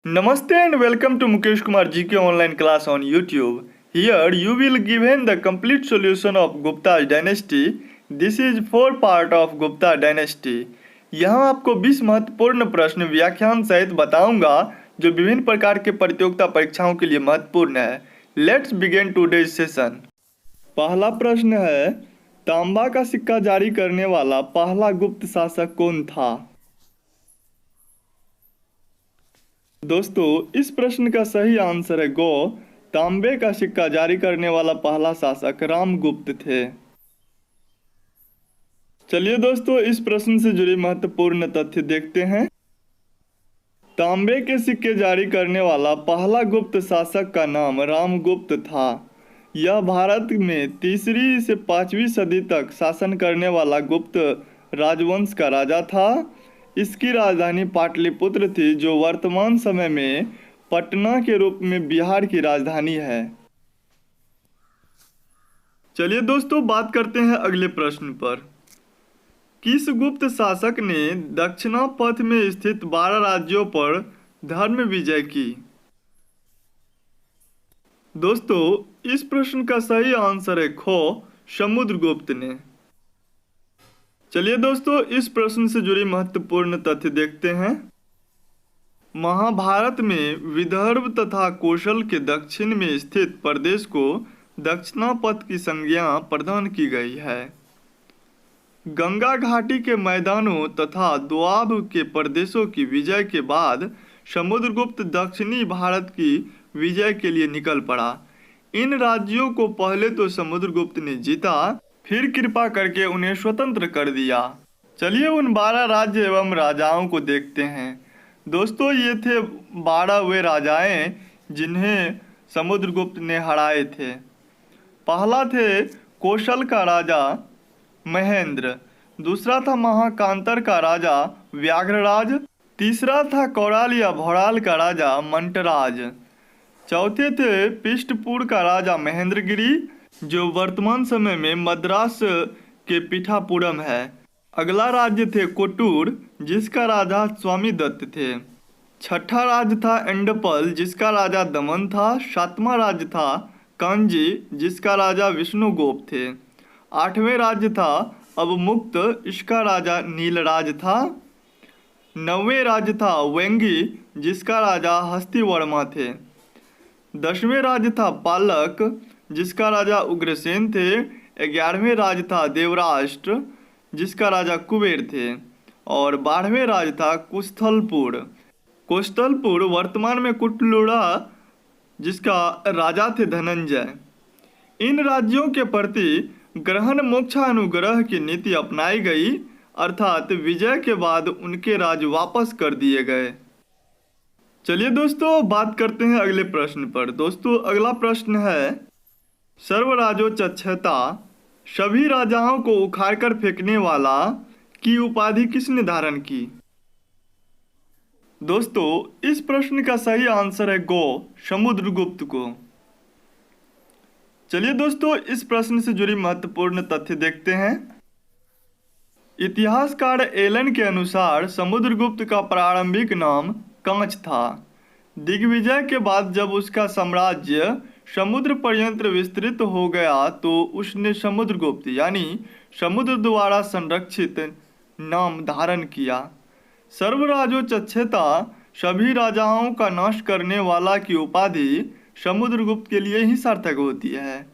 Namaste and welcome to Mukesh Kumar GK online class on YouTube. Here you will given the complete solution of Gupta dynasty. This is four part of Gupta dynasty. यहाँ आपको 20 महत्वपूर्ण प्रश्न व्याख्यान सहित बताऊंगा जो विभिन्न प्रकार के प्रतियोगिता परीक्षाओं के लिए महत्वपूर्ण है. Let's begin today's session. पहला प्रश्न है, तांबा का सिक्का जारी करने वाला पहला गुप्त शासक कौन था? दोस्तों इस प्रश्न का सही आंसर है गो. तांबे का सिक्का जारी करने वाला पहला शासक रामगुप्त थे. चलिए दोस्तों इस प्रश्न से जुड़ी महत्वपूर्ण तथ्य देखते हैं. तांबे के सिक्के जारी करने वाला पहला गुप्त शासक का नाम रामगुप्त था. यह भारत में 3री से 5वीं सदी तक शासन करने वाला गुप्त राजवंश का राजा था. इसकी राजधानी पाटलिपुत्र थी जो वर्तमान समय में पटना के रूप में बिहार की राजधानी है. चलिए दोस्तों बात करते हैं अगले प्रश्न पर. किस गुप्त शासक ने दक्षिणापथ में स्थित 12 राज्यों पर धर्म विजय की? दोस्तों इस प्रश्न का सही आंसर है खो, समुद्रगुप्त ने. चलिए दोस्तों इस प्रश्न से जुड़ी महत्वपूर्ण तथ्य देखते हैं. महाभारत में विदर्भ तथा कोशल के दक्षिण में स्थित प्रदेश को दक्षिणापथ की संज्ञा प्रदान की गई है. गंगा घाटी के मैदानों तथा दोआब के प्रदेशों की विजय के बाद समुद्रगुप्त दक्षिणी भारत की विजय के लिए निकल पड़ा. इन राज्यों को पहले तो समुद्रगुप्त ने जीता, फिर कृपा करके उन्हें स्वतंत्र कर दिया. चलिए उन 12 राज्य एवं राजाओं को देखते हैं. दोस्तों ये थे 12 वे राजाएं जिन्हें समुद्रगुप्त ने हराए थे. पहला थे कौशल का राजा महेंद्र, दूसरा था महाकांतर का राजा व्याघ्रराज, तीसरा था कौराल या भौराल का राजा मंटराज, चौथे थे पिष्टपुर का राजा महेंद्रगिरी जो वर्तमान समय में मद्रास के पीठापुरम है. अगला राज्य थे कोटूर जिसका राजा स्वामी दत्त थे. छठा राज्य था एंडपल जिसका राजा दमन था. सातवां राज्य था कांजी जिसका राजा विष्णुगोप थे. आठवें राज्य था अवमुक्त, इसका राजा नीलराज था. नौवें राज्य था वेंगी जिसका राजा हस्तिवर्मा थे. 10वें राज्य था पालक जिसका राजा उग्रसेन थे. 11वें राज्य था देवराष्ट्र जिसका राजा कुबेर थे. और 12वें राज्य था कुस्थलपुर. कुस्थलपुर वर्तमान में कुटलुड़ा जिसका राजा थे धनंजय. इन राज्यों के प्रति ग्रहण मोक्षानुग्रह की नीति अपनाई गई, अर्थात विजय के बाद उनके राज्य वापस कर दिए गए. चलिए दोस्तों बात करते हैं अगले प्रश्न पर. दोस्तों अगला प्रश्न है, सर्वराजोचच्छता सभी राजाओं को उखाड़कर फेंकने वाला की उपाधि किसने धारण की? दोस्तों इस प्रश्न का सही आंसर है गो, समुद्रगुप्त को. चलिए दोस्तों इस प्रश्न से जुड़ी महत्वपूर्ण तथ्य देखते हैं. इतिहासकार एलन के अनुसार समुद्रगुप्त का प्रारंभिक नाम कांच था. दिग्विजय के बाद जब उसका साम्राज्य समुद्र पर्यंत विस्तृत हो गया तो उसने समुद्रगुप्त यानी समुद्र द्वारा संरक्षित नाम धारण किया. सर्वराजोचच्छता सभी राजाओं का नाश करने वाला की उपाधि समुद्रगुप्त के लिए ही सार्थक होती है.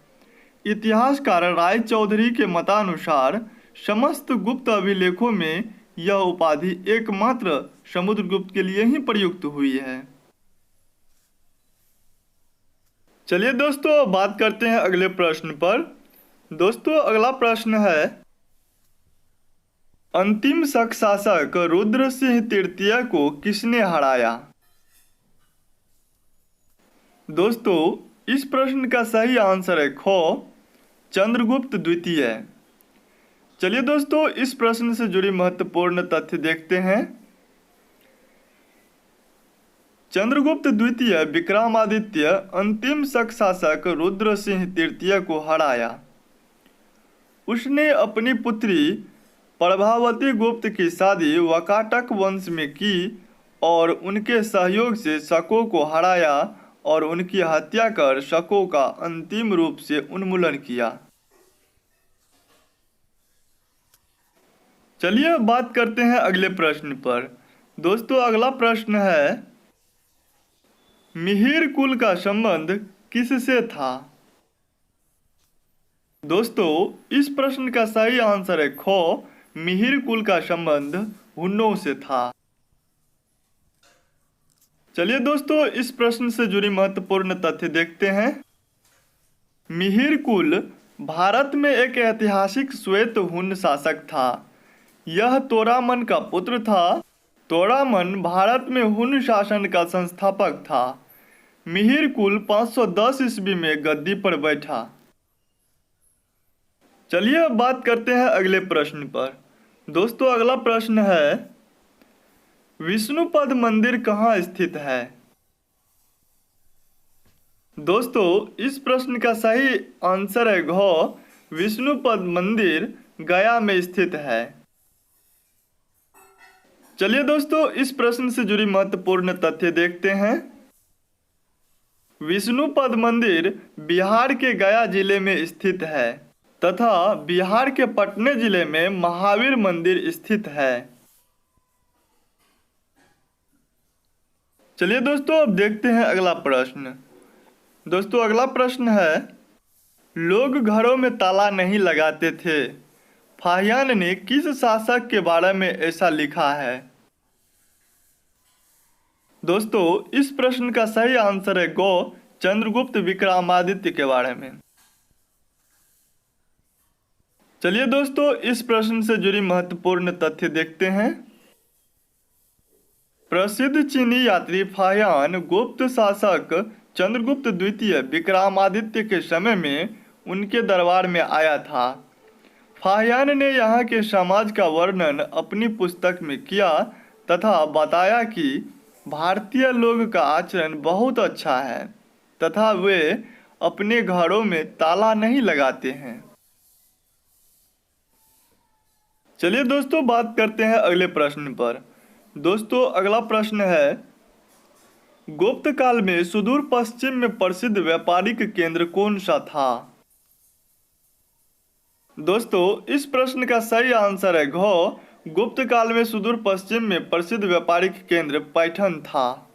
इतिहासकार राय चौधरी के मतानुसार समस्त गुप्त अभिलेखों में यह उपाधि एकमात्र समुद्रगुप्त के लिए ही प्रयुक्त हुई है. चलिए दोस्तों बात करते हैं अगले प्रश्न पर. दोस्तों अगला प्रश्न है, अंतिम शक शासक रुद्र सिंह तृतीय को किसने हराया? दोस्तों इस प्रश्न का सही आंसर है खो, चंद्रगुप्त द्वितीय. चलिए दोस्तों इस प्रश्न से जुड़ी महत्वपूर्ण तथ्य देखते हैं. चंद्रगुप्त द्वितीय विक्रमादित्य अंतिम शक शासक रुद्र सिंह तृतीय को हराया. उसने अपनी पुत्री प्रभावती गुप्त की शादी वाकाटक वंश में की और उनके सहयोग से शकों को हराया और उनकी हत्या कर शकों का अंतिम रूप से उन्मूलन किया। चलिए अब बात करते हैं अगले प्रश्न पर। दोस्तों अगला प्रश्न है, मिहिर कुल का संबंध किससे था? दोस्तों इस प्रश्न का सही आंसर है ख, मिहिर कुल का संबंध हुन्नों से था। चलिए दोस्तों इस प्रश्न से जुड़ी महत्वपूर्ण तथ्य देखते हैं। मिहिर कुल भारत में एक ऐतिहासिक श्वेत हुन शासक था। यह तोरामन का पुत्र था। तोरामन भारत में हुन शासन का संस्थापक था। मिहिर कुल 510 ईस्वी में गद्दी पर बैठा। चलिए अब बात करते हैं अगले प्रश्न पर। दोस्तों अगला प्रश्न है, विष्णुपद मंदिर कहाँ स्थित है? दोस्तों इस प्रश्न का सही आंसर है घ, विष्णुपद मंदिर गया में स्थित है। चलिए दोस्तों इस प्रश्न से जुड़ी महत्वपूर्ण तथ्य देखते हैं। विष्णुपद मंदिर बिहार के गया जिले में स्थित है तथा बिहार के पटना जिले में महावीर मंदिर स्थित है। चलिए दोस्तों अब देखते हैं अगला प्रश्न। दोस्तों अगला प्रश्न है, लोग घरों में ताला नहीं लगाते थे। फाहियान ने किस शासक के बारे में ऐसा लिखा है? दोस्तों इस प्रश्न का सही आंसर है गो, चंद्रगुप्त विक्रमादित्य के बारे में। चलिए दोस्तों इस प्रश्न से जुड़ी महत्वपूर्ण तथ्य देखते हैं। प्रसिद्ध चीनी यात्री फाहियान गुप्त शासक चंद्रगुप्त द्वितीय विक्रमादित्य के समय में उनके दरबार में आया था। फाहियान ने यहाँ के समाज का वर्णन अपनी पुस्तक में किया तथा बताया कि भारतीय लोग का आचरण बहुत अच्छा है तथा वे अपने घरों में ताला नहीं लगाते हैं। चलिए दोस्तों बात करते हैं अगले प्रश्न पर। दोस्तों अगला प्रश्न है, गुप्त काल में सुदूर पश्चिम में प्रसिद्ध व्यापारिक केंद्र कौन सा था? दोस्तों इस प्रश्न का सही आंसर है घ, गुप्त काल में सुदूर पश्चिम में प्रसिद्ध व्यापारिक केंद्र पैठण था।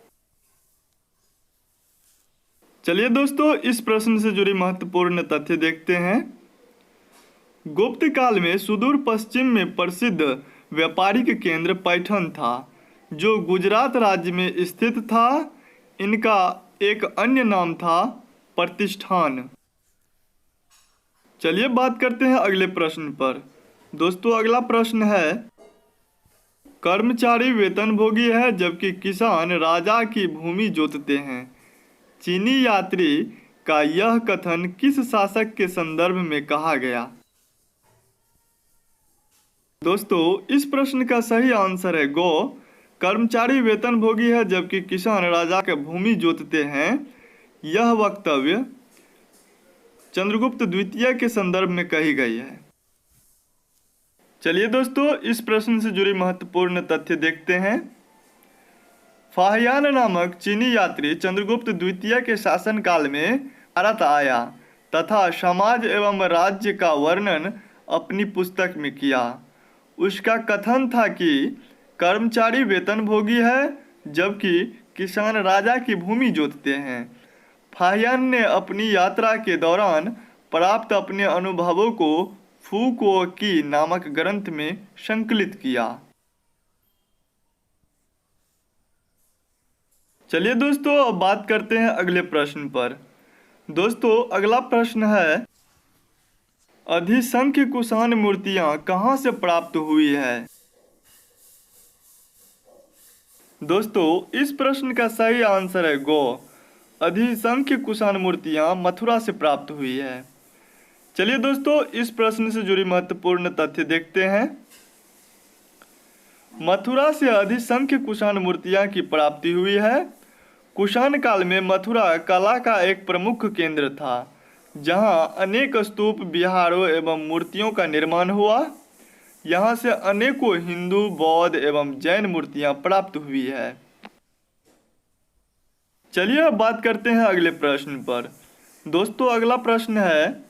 चलिए दोस्तों इस प्रश्न से जुड़ी महत्वपूर्ण तथ्य देखते हैं। गुप्त काल में सुदूर पश्चिम में प्रसिद्ध व्यापारिक केंद्र पैठण था जो गुजरात राज्य में स्थित था। इनका एक अन्य नाम था प्रतिष्ठान। चलिए बात करते हैं अगले प्रश्न पर। दोस्तों अगला प्रश्न है, कर्मचारी वेतनभोगी है जबकि किसान राजा की भूमि जोतते हैं। चीनी यात्री का यह कथन किस शासक के संदर्भ में कहा गया? दोस्तों इस प्रश्न का सही आंसर है गो, कर्मचारी वेतनभोगी है जबकि किसान राजा के भूमि जोतते हैं। यह वक्तव्य चंद्रगुप्त द्वितीय के संदर्भ में कही गई है। चलिए दोस्तों इस प्रश्न से जुड़ी महत्वपूर्ण तथ्य देखते हैं। फाहियान नामक चीनी यात्री चंद्रगुप्त द्वितीय के शासनकाल में भारत आया तथा समाज एवं राज्य का वर्णन अपनी पुस्तक में किया। उसका कथन था कि कर्मचारी वेतनभोगी है जबकि किसान राजा की भूमि जोतते हैं। फाहियान ने अपनी यात्रा के दौरान प्राप्त अपने अनुभवों को फुकुओकी नामक ग्रंथ में संकलित किया। चलिए दोस्तों अब बात करते हैं अगले प्रश्न पर। दोस्तों अगला प्रश्न है, अधिसंख्य कुषाण मूर्तियां कहां से प्राप्त हुई है? दोस्तों इस प्रश्न का सही आंसर है गो, अधिसंख्य कुषाण मूर्तियां मथुरा से प्राप्त हुई है। चलिए दोस्तों इस प्रश्न से जुड़ी महत्वपूर्ण तथ्य देखते हैं। मथुरा से अधिसंख्य कुषाण मूर्तियां की प्राप्ति हुई है। कुषाण काल में मथुरा कला का एक प्रमुख केंद्र था जहां अनेक स्तूप, विहारों एवं मूर्तियों का निर्माण हुआ। यहां से अनेकों हिंदू, बौद्ध एवं जैन मूर्तियां प्राप्त हुई है। चलिए अब बात करते हैं अगले प्रश्न पर। दोस्तों अगला प्रश्न है,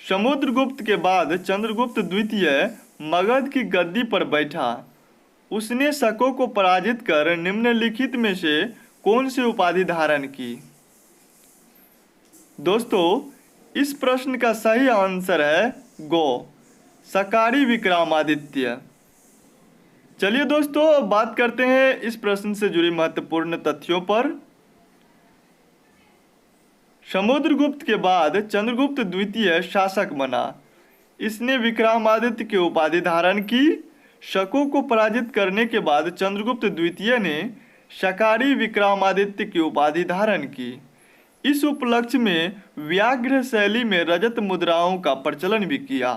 समुद्रगुप्त के बाद चंद्रगुप्त द्वितीय मगध की गद्दी पर बैठा। उसने शकों को पराजित कर निम्नलिखित में से कौन सी उपाधि धारण की? दोस्तों इस प्रश्न का सही आंसर है गो, शकारी विक्रमादित्य। चलिए दोस्तों अब बात करते हैं इस प्रश्न से जुड़ी महत्वपूर्ण तथ्यों पर। समुद्रगुप्त के बाद चंद्रगुप्त द्वितीय शासक बना। इसने विक्रमादित्य की उपाधि धारण की। शकों को पराजित करने के बाद चंद्रगुप्त द्वितीय ने शकारी विक्रमादित्य की उपाधि धारण की। इस उपलक्ष्य में व्याघ्र शैली में रजत मुद्राओं का प्रचलन भी किया।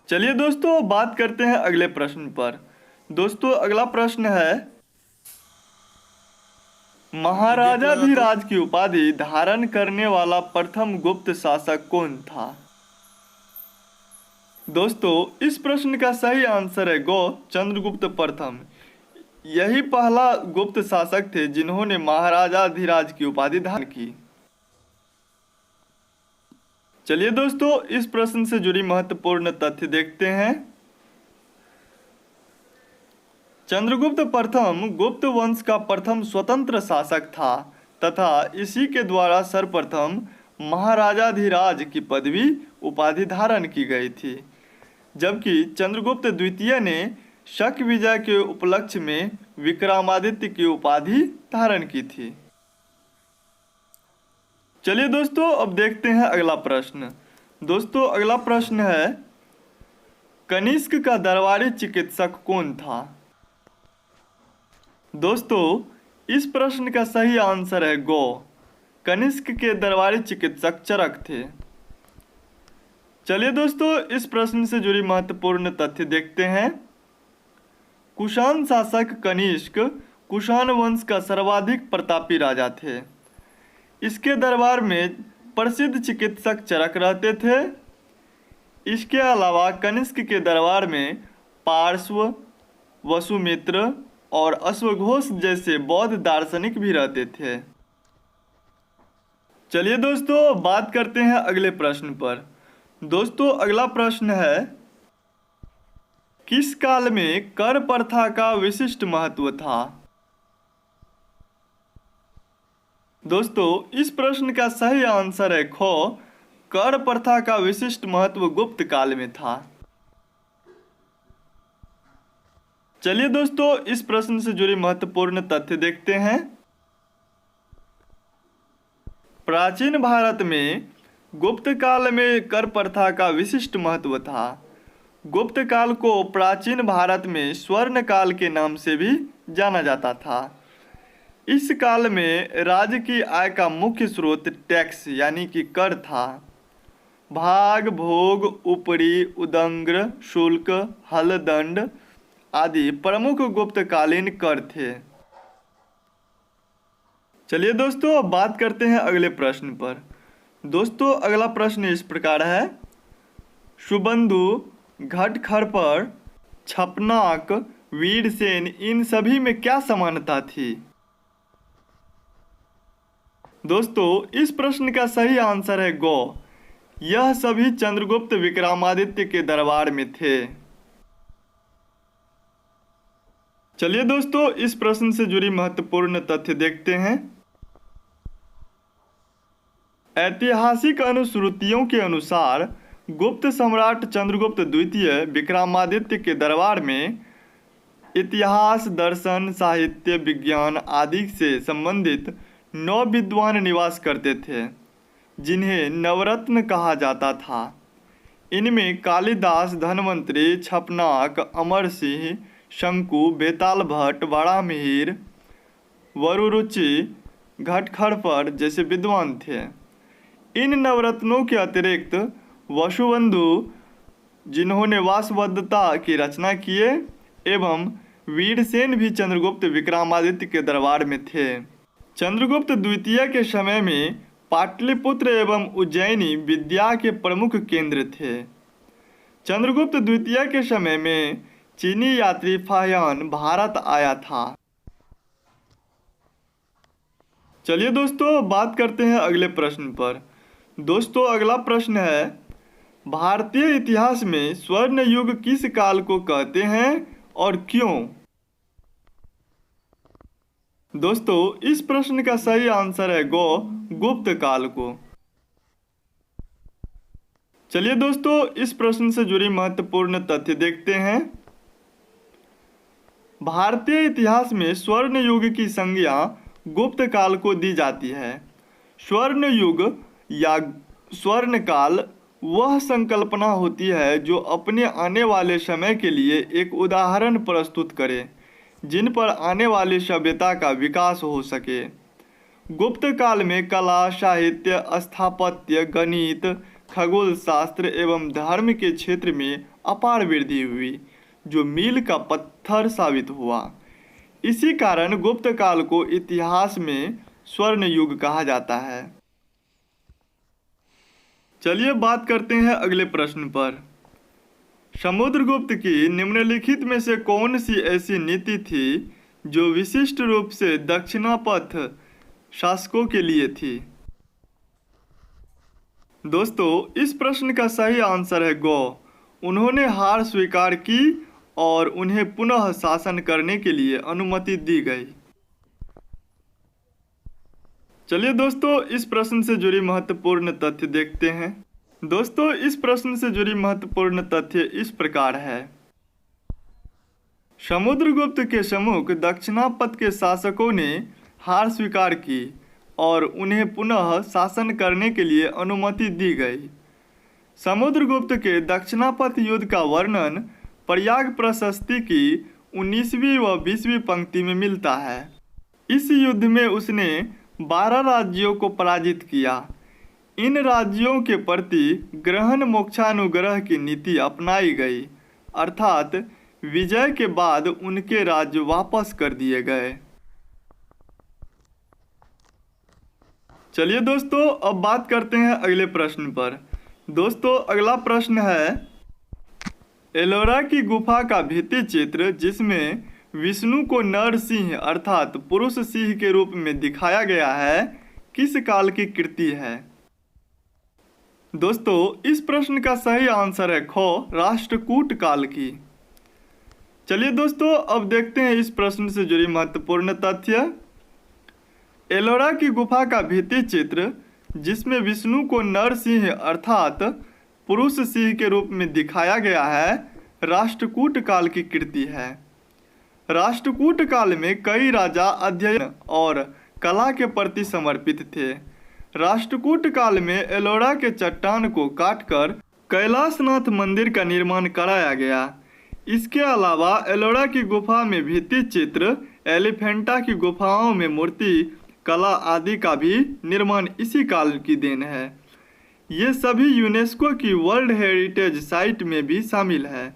चलिए दोस्तों बात करते हैं अगले प्रश्न पर। दोस्तों अगला प्रश्न है, महाराजाधिराज की उपाधि धारण करने वाला प्रथम गुप्त शासक कौन था? दोस्तों इस प्रश्न का सही आंसर है गो, चंद्रगुप्त प्रथम। यही पहला गुप्त शासक थे जिन्होंने महाराजाधिराज की उपाधि धारण की। चलिए दोस्तों इस प्रश्न से जुड़ी महत्वपूर्ण तथ्य देखते हैं। चंद्रगुप्त प्रथम गुप्त वंश का प्रथम स्वतंत्र शासक था तथा इसी के द्वारा सर्वप्रथम महाराजाधिराज की पदवी उपाधि धारण की गई थी, जबकि चंद्रगुप्त द्वितीय ने शक विजय के उपलक्ष्य में विक्रमादित्य की उपाधि धारण की थी। चलिए दोस्तों अब देखते हैं अगला प्रश्न। दोस्तों अगला प्रश्न है, कनिष्क का दरबारी चिकित्सक कौन था? दोस्तों इस प्रश्न का सही आंसर है गो, कनिष्क के दरबारी चिकित्सक चरक थे। चलिए दोस्तों इस प्रश्न से जुड़ी महत्वपूर्ण तथ्य देखते हैं। कुषाण शासक कनिष्क कुषाण वंश का सर्वाधिक प्रतापी राजा थे। इसके दरबार में प्रसिद्ध चिकित्सक चरक रहते थे। इसके अलावा कनिष्क के दरबार में पार्श्व, वसुमित्र और अश्वघोष जैसे बौद्ध दार्शनिक भी रहते थे। चलिए दोस्तों बात करते हैं अगले प्रश्न पर। दोस्तों अगला प्रश्न है, किस काल में कर प्रथा का विशिष्ट महत्व था? दोस्तों इस प्रश्न का सही आंसर है खो, कर प्रथा का विशिष्ट महत्व गुप्त काल में था। चलिए दोस्तों इस प्रश्न से जुड़ी महत्वपूर्ण तथ्य देखते हैं। प्राचीन भारत में गुप्त काल में कर प्रथा का विशिष्ट महत्व था। गुप्त काल को प्राचीन भारत में स्वर्ण काल के नाम से भी जाना जाता था। इस काल में राज्य की आय का मुख्य स्रोत टैक्स यानी कि कर था। भाग, भोग, उपरी, उदंग्र, शुल्क, हलदंड आदि प्रमुख गुप्तकालीन कर थे। चलिए दोस्तों अब बात करते हैं अगले प्रश्न पर। दोस्तों अगला प्रश्न इस प्रकार है, सुबंधु, घटखरपर, छपनाक, वीरसेन इन सभी में क्या समानता थी? दोस्तों इस प्रश्न का सही आंसर है गो, यह सभी चंद्रगुप्त विक्रमादित्य के दरबार में थे। चलिए दोस्तों इस प्रश्न से जुड़ी महत्वपूर्ण तथ्य देखते हैं। ऐतिहासिक अनुश्रुतियों के अनुसार गुप्त सम्राट चंद्रगुप्त द्वितीय विक्रमादित्य के दरबार में इतिहास, दर्शन, साहित्य, विज्ञान आदि से संबंधित 9 विद्वान निवास करते थे, जिन्हें नवरत्न कहा जाता था। इनमें कालिदास, धन्वंतरि, छपनाक, अमर सिंह, शंकु, बेताल भट्ट, वराहमिहिर, वरुरुचि, घटखरपर जैसे विद्वान थे। इन नवरत्नों के अतिरिक्त वसुबंधु, जिन्होंने वासवदत्ता की रचना किए, एवं वीरसेन भी चंद्रगुप्त विक्रमादित्य के दरबार में थे। चंद्रगुप्त द्वितीय के समय में पाटलिपुत्र एवं उज्जैनी विद्या के प्रमुख केंद्र थे। चंद्रगुप्त द्वितीय के समय में चीनी यात्री फाह्यान भारत आया था। चलिए दोस्तों, बात करते हैं अगले प्रश्न पर। दोस्तों, अगला प्रश्न है, भारतीय इतिहास में स्वर्ण युग किस काल को कहते हैं और क्यों? दोस्तों, इस प्रश्न का सही आंसर है गुप्त काल को। चलिए दोस्तों, इस प्रश्न से जुड़ी महत्वपूर्ण तथ्य देखते हैं। भारतीय इतिहास में स्वर्ण युग की संज्ञा गुप्त काल को दी जाती है। स्वर्ण युग या स्वर्ण काल वह संकल्पना होती है जो अपने आने वाले समय के लिए एक उदाहरण प्रस्तुत करे जिन पर आने वाली सभ्यता का विकास हो सके। गुप्त काल में कला, साहित्य, स्थापत्य, गणित, खगोल शास्त्र एवं धर्म के क्षेत्र में अपार वृद्धि हुई जो मील का पत्थर साबित हुआ। इसी कारण गुप्त काल को इतिहास में स्वर्ण युग कहा जाता है। चलिए बात करते हैं अगले प्रश्न पर। समुद्रगुप्त की निम्नलिखित में से कौन सी ऐसी नीति थी जो विशिष्ट रूप से दक्षिणापथ शासकों के लिए थी? दोस्तों, इस प्रश्न का सही आंसर है उन्होंने हार स्वीकार की और उन्हें पुनः शासन करने के लिए अनुमति दी गई। चलिए दोस्तों, इस प्रश्न से जुड़ी महत्वपूर्ण तथ्य देखते हैं। दोस्तों, इस प्रश्न से जुड़ी महत्वपूर्ण तथ्य इस प्रकार है। समुद्रगुप्त के सम्मुख दक्षिणापथ के शासकों ने हार स्वीकार की और उन्हें पुनः शासन करने के लिए अनुमति दी गई। समुद्रगुप्त के दक्षिणापथ युद्ध का वर्णन प्रयाग प्रशस्ति की 19वीं व 20वीं पंक्ति में मिलता है। इस युद्ध में उसने 12 राज्यों को पराजित किया। इन राज्यों के प्रति ग्रहण मोक्षानुग्रह की नीति अपनाई गई, अर्थात विजय के बाद उनके राज्य वापस कर दिए गए। चलिए दोस्तों, अब बात करते हैं अगले प्रश्न पर। दोस्तों, अगला प्रश्न है, एलोरा की गुफा का भित्ति चित्र जिसमें विष्णु को नर सिंह अर्थात पुरुष सिंह के रूप में दिखाया गया है किस काल की कृति है? दोस्तों, इस प्रश्न का सही आंसर है राष्ट्रकूट काल की। चलिए दोस्तों, अब देखते हैं इस प्रश्न से जुड़ी महत्वपूर्ण तथ्य। एलोरा की गुफा का भित्ति चित्र जिसमें विष्णु को नर सिंह अर्थात पुरुष सिंह के रूप में दिखाया गया है राष्ट्रकूट काल की कृति है। राष्ट्रकूट काल में कई राजा अध्ययन और कला के प्रति समर्पित थे। राष्ट्रकूट काल में एलोरा के चट्टान को काटकर कैलाशनाथ मंदिर का निर्माण कराया गया। इसके अलावा एलोरा की गुफा में भित्ति चित्र, एलिफेंटा की गुफाओं में मूर्ति कला आदि का भी निर्माण इसी काल की देन है। ये सभी यूनेस्को की वर्ल्ड हेरिटेज साइट में भी शामिल है।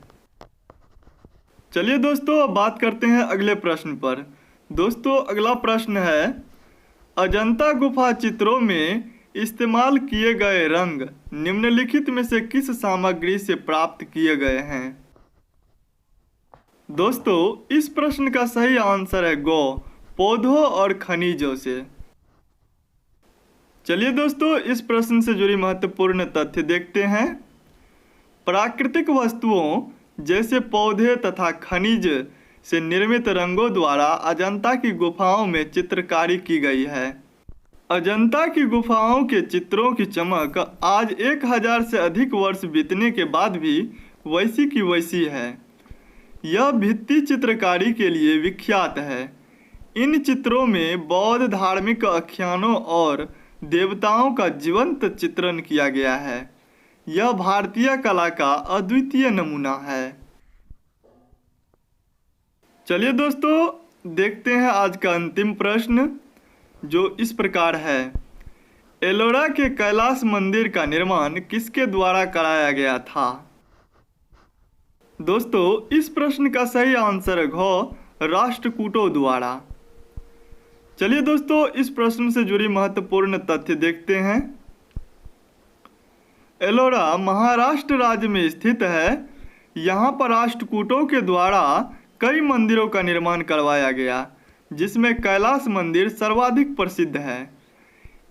चलिए दोस्तों, अब बात करते हैं अगले प्रश्न पर। दोस्तों, अगला प्रश्न है, अजंता गुफा चित्रों में इस्तेमाल किए गए रंग निम्नलिखित में से किस सामग्री से प्राप्त किए गए हैं? दोस्तों, इस प्रश्न का सही आंसर है पौधों और खनिजों से। चलिए दोस्तों, इस प्रश्न से जुड़ी महत्वपूर्ण तथ्य देखते हैं। प्राकृतिक वस्तुओं जैसे पौधे तथा खनिज से निर्मित रंगों द्वारा अजंता की गुफाओं में चित्रकारी की गई है। अजंता की गुफाओं के चित्रों की चमक आज 1000 से अधिक वर्ष बीतने के बाद भी वैसी की वैसी है। यह भित्ति चित्रकारी के लिए विख्यात है। इन चित्रों में बौद्ध धार्मिक आख्यानों और देवताओं का जीवंत चित्रण किया गया है। यह भारतीय कला का अद्वितीय नमूना है। चलिए दोस्तों, देखते हैं आज का अंतिम प्रश्न जो इस प्रकार है। एलोरा के कैलाश मंदिर का निर्माण किसके द्वारा कराया गया था? दोस्तों, इस प्रश्न का सही आंसर है राष्ट्रकूटों द्वारा। चलिए दोस्तों, इस प्रश्न से जुड़ी महत्वपूर्ण तथ्य देखते हैं। एलोरा महाराष्ट्र राज्य में स्थित है। यहाँ पर राष्ट्रकूटों के द्वारा कई मंदिरों का निर्माण करवाया गया। जिसमें कैलाश मंदिर सर्वाधिक प्रसिद्ध है।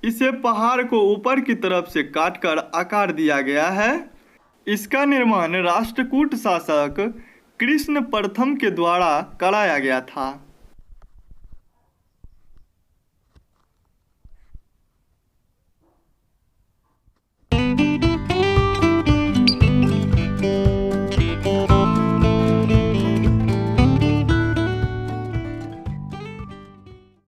इसे पहाड़ को ऊपर की तरफ से काटकर आकार दिया गया है। इसका निर्माण राष्ट्रकूट शासक कृष्ण प्रथम के द्वारा कराया गया था।